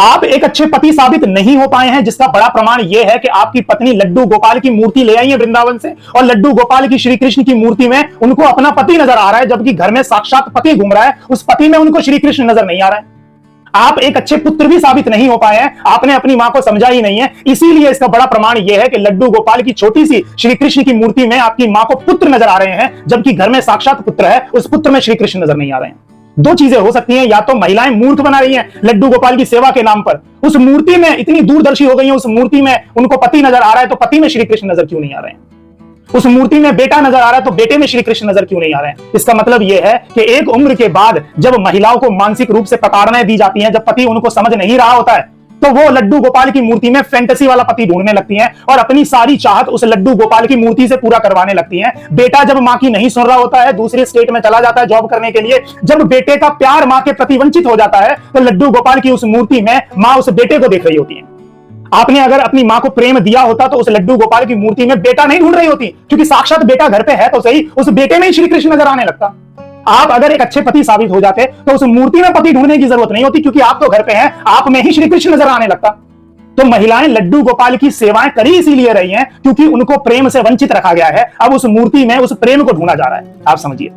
आप एक अच्छे पति साबित नहीं हो पाए हैं, जिसका बड़ा प्रमाण यह है कि आपकी पत्नी लड्डू गोपाल की मूर्ति ले आई है वृंदावन से, और लड्डू गोपाल की श्री कृष्ण की मूर्ति में उनको अपना पति नजर आ रहा है, जबकि घर में साक्षात पति घूम रहा है, उस पति में उनको श्री कृष्ण नजर नहीं आ रहा है। आप एक अच्छे पुत्र भी साबित नहीं हो पाए हैं, आपने अपनी मां को समझा ही नहीं है। इसीलिए इसका बड़ा प्रमाण यह है कि लड्डू गोपाल की छोटी सी श्री कृष्ण की मूर्ति में आपकी मां को पुत्र नजर आ रहे हैं, जबकि घर में साक्षात पुत्र है, उस पुत्र में श्री कृष्ण नजर नहीं आ रहे हैं। दो चीजें हो सकती हैं, या तो महिलाएं मूर्ख बना रही हैं लड्डू गोपाल की सेवा के नाम पर, उस मूर्ति में इतनी दूरदर्शी हो गई हैं, उस मूर्ति में उनको पति नजर आ रहा है तो पति में श्री कृष्ण नजर क्यों नहीं आ रहे हैं, उस मूर्ति में बेटा नजर आ रहा है तो बेटे में श्री कृष्ण नजर क्यों नहीं आ रहे हैं। इसका मतलब यह है कि एक उम्र के बाद जब महिलाओं को मानसिक रूप से प्रताड़नाएं दी जाती हैं, जब पति उनको समझ नहीं रहा होता है, तो वो लड्डू गोपाल की मूर्ति में फैंटेसी वाला पति ढूंढने लगती हैं और अपनी सारी चाहत उस लड्डू गोपाल की मूर्ति से पूरा करवाने लगती हैं। बेटा जब मां की नहीं सुन रहा होता है, दूसरे स्टेट में चला जाता है जॉब करने के लिए, जब बेटे का प्यार मां के प्रति वंचित हो जाता है, तो लड्डू गोपाल की उस मूर्ति में मां उस बेटे को देख रही होती है। आपने अगर अपनी मां को प्रेम दिया होता तो उस लड्डू गोपाल की मूर्ति में बेटा नहीं ढूंढ रही होती, क्योंकि साक्षात बेटा घर पे है तो सही, उस बेटे में ही श्री कृष्ण नजर आने लगता। आप अगर एक अच्छे पति साबित हो जाते तो उस मूर्ति में पति ढूंढने की जरूरत नहीं होती, क्योंकि आप तो घर पे हैं, आप में ही श्री कृष्ण नजर आने लगता। तो महिलाएं लड्डू गोपाल की सेवाएं करी इसीलिए रही हैं क्योंकि उनको प्रेम से वंचित रखा गया है। अब उस मूर्ति में उस प्रेम को ढूंढा जा रहा है। आप समझिए।